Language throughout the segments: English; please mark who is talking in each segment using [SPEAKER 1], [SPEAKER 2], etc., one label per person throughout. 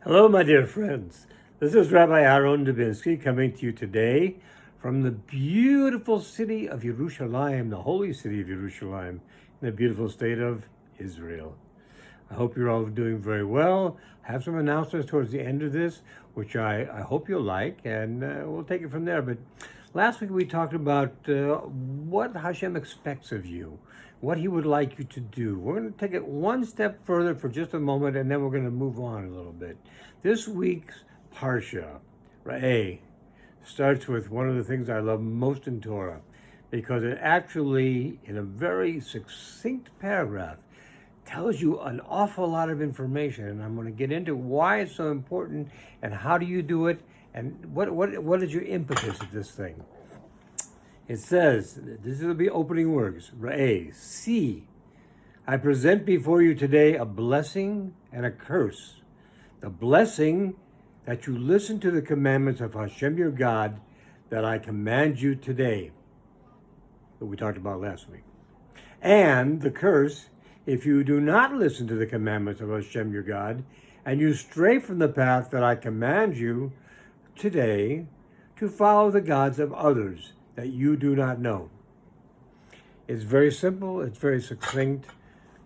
[SPEAKER 1] Hello, my dear friends. This is Rabbi Aharon Dobinsky coming to you today from the beautiful city of Yerushalayim, the holy city of Yerushalayim, in the beautiful state of Israel. I hope you're all doing very well. I have some announcements towards the end of this, which I hope you'll like, and we'll take it from there. But last week we talked about what Hashem expects of you, what He would like you to do. We're going to take it one step further for just a moment, and then we're going to move on a little bit. This week's Parsha, Re'eh, starts with one of the things I love most in Torah, because it actually, in a very succinct paragraph, tells you an awful lot of information, and I'm going to get into why it's so important and how do you do it and what is your impetus of this thing. It says, this will be opening words, Re'eh, see, I present before you today a blessing and a curse. The blessing that you listen to the commandments of Hashem your God that I command you today, that we talked about last week. And the curse, if you do not listen to the commandments of Hashem your God, and you stray from the path that I command you today to follow the gods of others that you do not know. It's very simple, it's very succinct.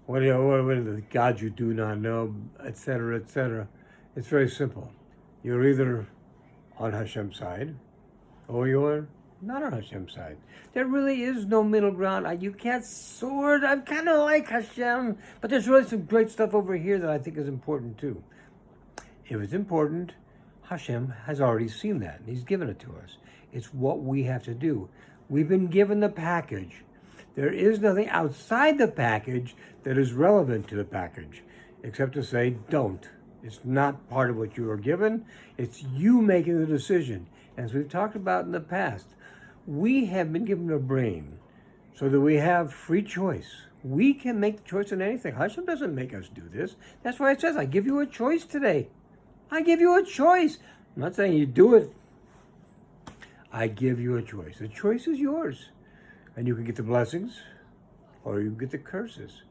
[SPEAKER 1] What are the gods you do not know, etc., etc. It's very simple. You're either on Hashem's side or you're not on Hashem's side. There really is no middle ground. You can't I'm kind of like Hashem, but there's really some great stuff over here that I think is important too. If it's important, Hashem has already seen that, and He's given it to us. It's what we have to do. We've been given the package. There is nothing outside the package that is relevant to the package, except to say, don't. It's not part of what you are given. It's you making the decision. As we've talked about in the past, we have been given a brain so that we have free choice. We can make the choice in anything. Hashem doesn't make us do this. That's why it says, I give you a choice today. I give you a choice. I'm not saying you do it. I give you a choice. The choice is yours. And you can get the blessings or you can get the curses.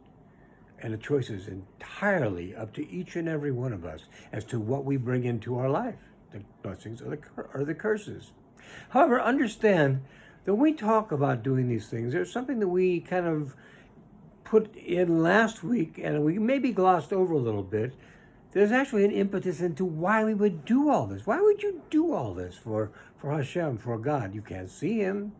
[SPEAKER 1] And the choice is entirely up to each and every one of us as to what we bring into our life, the blessings or the curses. However, understand that when we talk about doing these things, there's something that we kind of put in last week and we maybe glossed over a little bit. There's actually an impetus into why we would do all this. Why would you do all this for Hashem, for God? You can't see Him.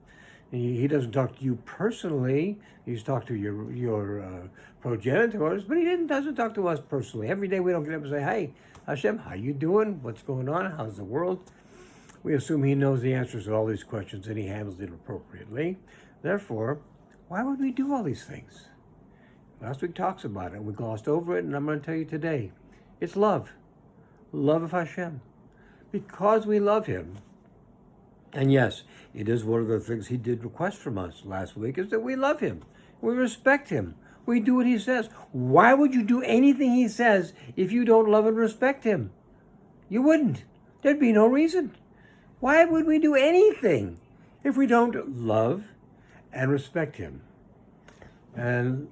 [SPEAKER 1] He doesn't talk to you personally. He's talked to your progenitors, but He doesn't talk to us personally. Every day we don't get up and say, hey, Hashem, how you doing? What's going on? How's the world? We assume He knows the answers to all these questions and He handles it appropriately. Therefore, why would we do all these things? Last week talks about it. We glossed over it, and I'm going to tell you today. It's love. Love of Hashem. Because we love Him. And yes, it is one of the things He did request from us last week, is that we love Him. We respect Him. We do what He says. Why would you do anything He says if you don't love and respect Him? You wouldn't. There'd be no reason. Why would we do anything if we don't love and respect Him? And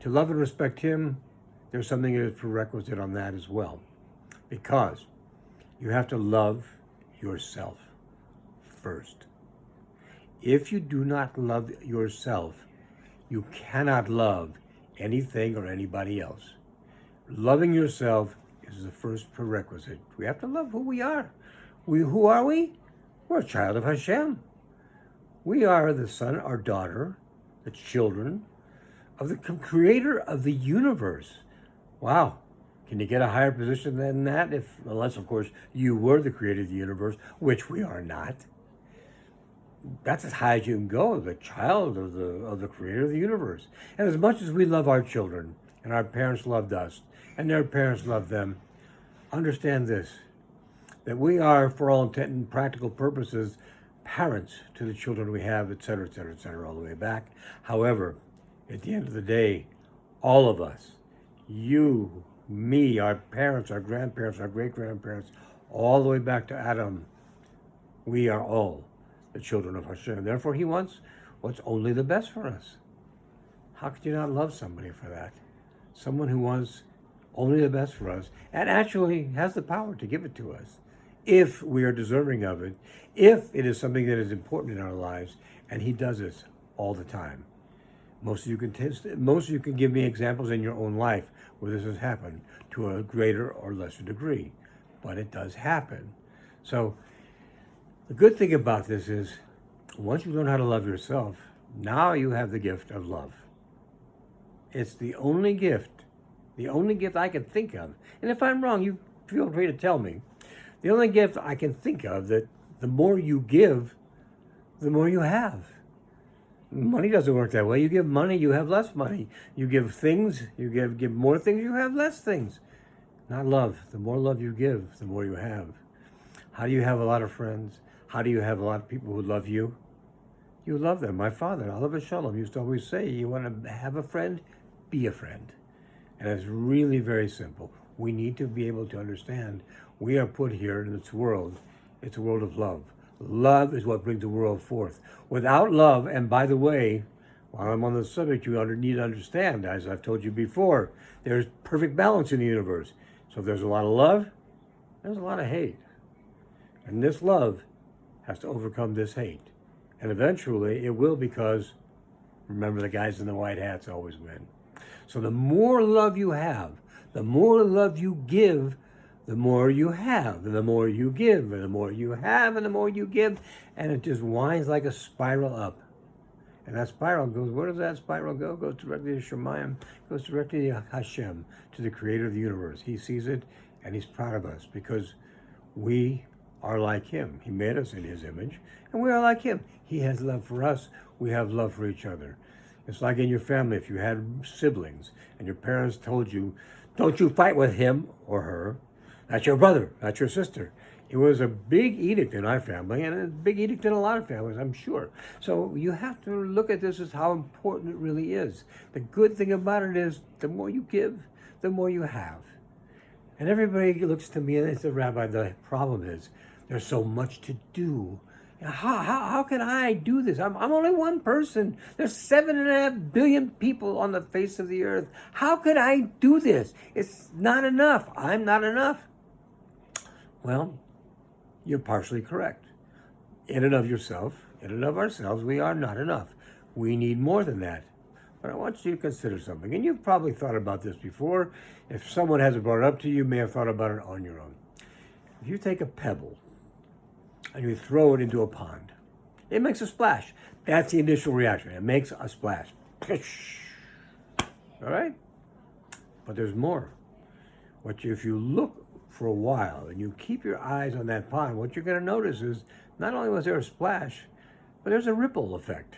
[SPEAKER 1] to love and respect Him, there's something that is prerequisite on that as well. Because you have to love yourself first. If you do not love yourself, you cannot love anything or anybody else. Loving yourself is the first prerequisite. We have to love who we are. Who are we? We're a child of Hashem. We are the son or daughter, the children of the creator of the universe. Wow. Can you get a higher position than that? Unless, of course, you were the creator of the universe, which we are not. That's as high as you can go, the child of the creator of the universe. And as much as we love our children, and our parents loved us, and their parents loved them, understand this, that we are, for all intent and practical purposes, parents to the children we have, etc., etc., etc., all the way back. However, at the end of the day, all of us, you, me, our parents, our grandparents, our great-grandparents, all the way back to Adam, we are all the children of Hashem. Therefore, He wants what's only the best for us. How could you not love somebody for that? Someone who wants only the best for us, and actually has the power to give it to us if we are deserving of it, if it is something that is important in our lives, and he does this all the time. Most of you can give me examples in your own life where this has happened to a greater or lesser degree, but it does happen. So the good thing about this is once you learn how to love yourself, now you have the gift of love. It's the only gift I can think of. And if I'm wrong, you feel free to tell me. The only gift I can think of that the more you give, the more you have. Money doesn't work that way. You give money, you have less money. You give things, you give more things, you have less things. Not love. The more love you give, the more you have. How do you have a lot of friends? How do you have a lot of people who love you? You love them. My father, Rabbi Shalom, used to always say, you want to have a friend? Be a friend. And it's really very simple. We need to be able to understand we are put here in this world. It's a world of love. Love is what brings the world forth. Without love, and by the way, while I'm on the subject, you need to understand, as I've told you before, there's perfect balance in the universe. So if there's a lot of love, there's a lot of hate. And this love has to overcome this hate. And eventually it will, because remember, the guys in the white hats always win. So the more love you have, the more love you give, the more you have, and the more you give, and the more you have, and the more you give, and it just winds like a spiral up. And that spiral goes, where does that spiral go? It goes directly to Shemayim, goes directly to Hashem, to the creator of the universe. He sees it, and he's proud of us, because we are like him. He made us in his image, and we are like him. He has love for us. We have love for each other. It's like in your family, if you had siblings, and your parents told you, don't you fight with him or her. That's your brother, that's your sister. It was a big edict in our family, and a big edict in a lot of families, I'm sure. So you have to look at this as how important it really is. The good thing about it is the more you give, the more you have. And everybody looks to me and they say, Rabbi, the problem is there's so much to do. How can I do this? I'm only one person. There's 7.5 billion people on the face of the earth. How could I do this? It's not enough. I'm not enough. Well, you're partially correct. In and of yourself, in and of ourselves, we are not enough. We need more than that. But I want you to consider something. And you've probably thought about this before. If someone hasn't brought it up to you, you may have thought about it on your own. If you take a pebble and you throw it into a pond, it makes a splash. That's the initial reaction. It makes a splash. All right? But there's more. If you look for a while and you keep your eyes on that pond, what you're going to notice is not only was there a splash, but there's a ripple effect.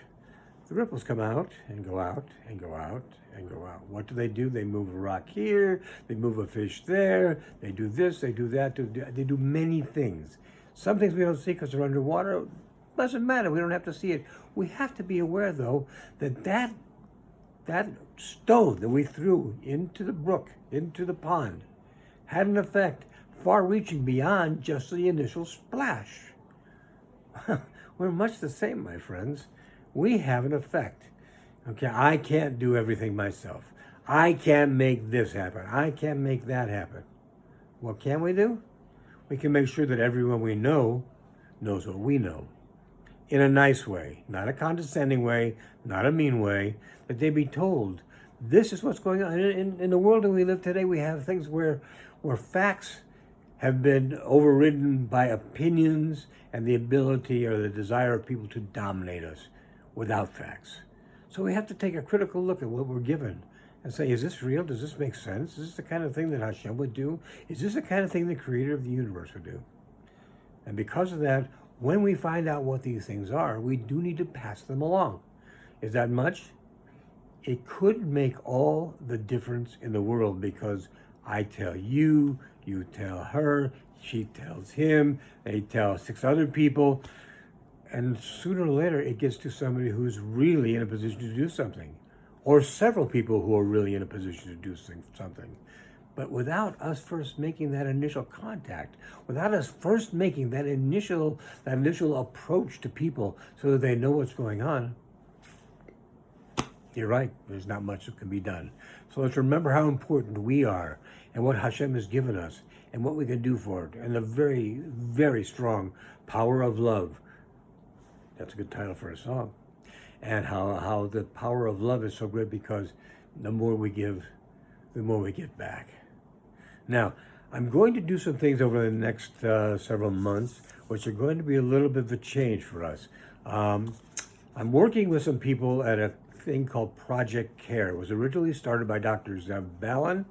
[SPEAKER 1] The ripples come out and go out and go out and go out. What do? They move a rock here, they move a fish there, they do this, they do that, they do many things. Some things we don't see because they're underwater. Doesn't matter, we don't have to see it. We have to be aware, though, that stone that we threw into the brook, into the pond, had an effect far-reaching beyond just the initial splash. We're much the same, my friends. We have an effect. Okay, I can't do everything myself. I can't make this happen. I can't make that happen. What can we do? We can make sure that everyone we know knows what we know. In a nice way, not a condescending way, not a mean way, that they be told, this is what's going on. In the world that we live today, we have things where facts have been overridden by opinions and the ability or the desire of people to dominate us without facts. So we have to take a critical look at what we're given and say, is this real? Does this make sense? Is this the kind of thing that Hashem would do? Is this the kind of thing the creator of the universe would do? And because of that, when we find out what these things are, we do need to pass them along. Is that much? It could make all the difference in the world, because I tell you, you tell her, she tells him, they tell 6 other people, and sooner or later it gets to somebody who's really in a position to do something, or several people who are really in a position to do something. But without us first making that initial contact, without us first making that initial approach to people so that they know what's going on, you're right, there's not much that can be done. So let's remember how important we are and what Hashem has given us and what we can do for it, and the very, very strong power of love. That's a good title for a song. And how the power of love is so great because the more we give, the more we get back. Now, I'm going to do some things over the next several months, which are going to be a little bit of a change for us. I'm working with some people at a thing called Project Care. It was originally started by Dr. Zev Balin,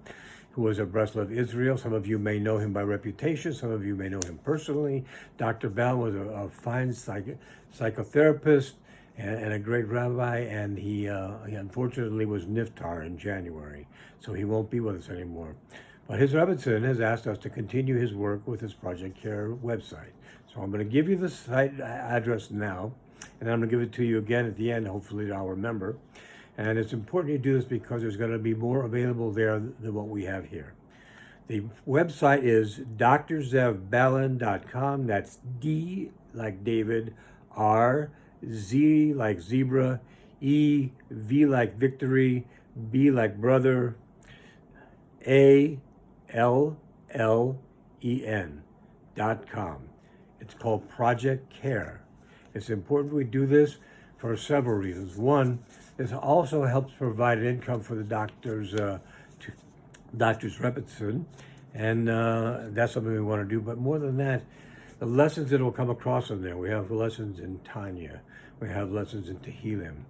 [SPEAKER 1] who was of Breslov, Israel. Some of you may know him by reputation. Some of you may know him personally. Dr. Balin was a fine psychotherapist and a great rabbi, and he unfortunately was niftar in January, so he won't be with us anymore. But his Rebbitzin has asked us to continue his work with his Project Care website. So I'm going to give you the site address now, and I'm going to give it to you again at the end. Hopefully I'll remember. And it's important you do this because there's going to be more available there than what we have here. The website is drzevbalin.com. That's D like David, R, Z like zebra, E, V like victory, B like brother, ALLEN.com. It's called Project Care. It's important we do this for several reasons. One, this also helps provide an income for the doctors, Doctor's Rebbitzin, and that's something we want to do. But more than that, the lessons that will come across in there. We have lessons in Tanya. We have lessons in Tehillim.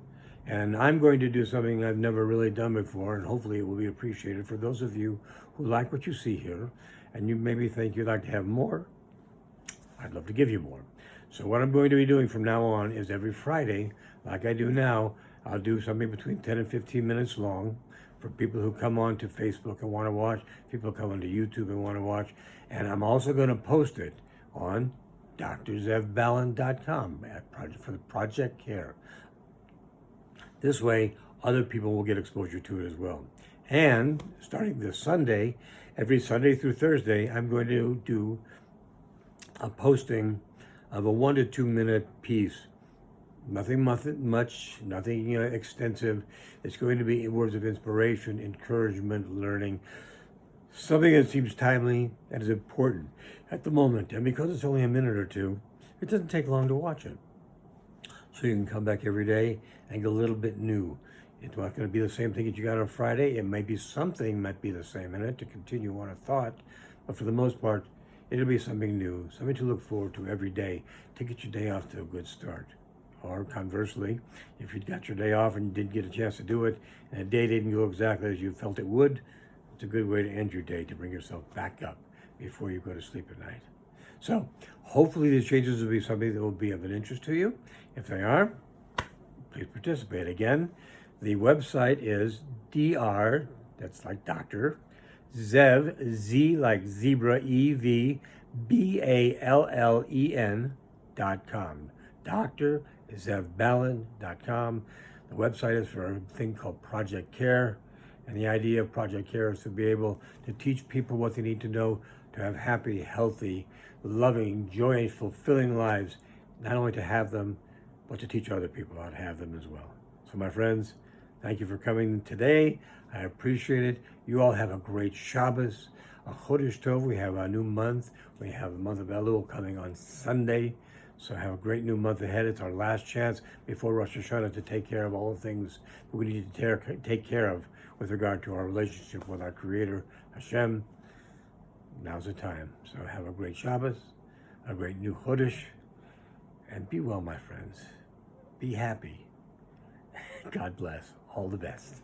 [SPEAKER 1] And I'm going to do something I've never really done before, and hopefully it will be appreciated for those of you who like what you see here, and you maybe think you'd like to have more. I'd love to give you more. So what I'm going to be doing from now on is every Friday, like I do now, I'll do something between 10 and 15 minutes long for people who come on to Facebook and want to watch, people who come onto YouTube and want to watch, and I'm also going to post it on drzevbalin.com for the Project Care. This way, other people will get exposure to it as well. And starting this Sunday, every Sunday through Thursday, I'm going to do a posting of a 1 to 2 minute piece. Nothing much, nothing extensive. It's going to be words of inspiration, encouragement, learning. Something that seems timely and is important at the moment. And because it's only a minute or two, it doesn't take long to watch it. So you can come back every day and get a little bit new. It's not going to be the same thing that you got on Friday. It might be something might be the same in it to continue on a thought. But for the most part, it'll be something new, something to look forward to every day to get your day off to a good start. Or conversely, if you got your day off and you didn't get a chance to do it, and the day didn't go exactly as you felt it would, it's a good way to end your day, to bring yourself back up before you go to sleep at night. So hopefully these changes will be something that will be of an interest to you. If they are, please participate. Again, the website is DR, that's like doctor, Zev, Z like zebra, E-V, BALLEN.com. drzevbalin.com. The website is for a thing called Project Care. And the idea of Project Care is to be able to teach people what they need to know to have happy, healthy, loving, joyous, fulfilling lives. Not only to have them, but to teach other people how to have them as well. So my friends, thank you for coming today. I appreciate it. You all have a great Shabbos, a Chodesh Tov. We have a new month. We have the month of Elul coming on Sunday. So have a great new month ahead. It's our last chance before Rosh Hashanah to take care of all the things that we need to take care of with regard to our relationship with our Creator, Hashem. Now's the time. So have a great Shabbos, a great new Chodesh, and be well, my friends. Be happy. God bless. All the best.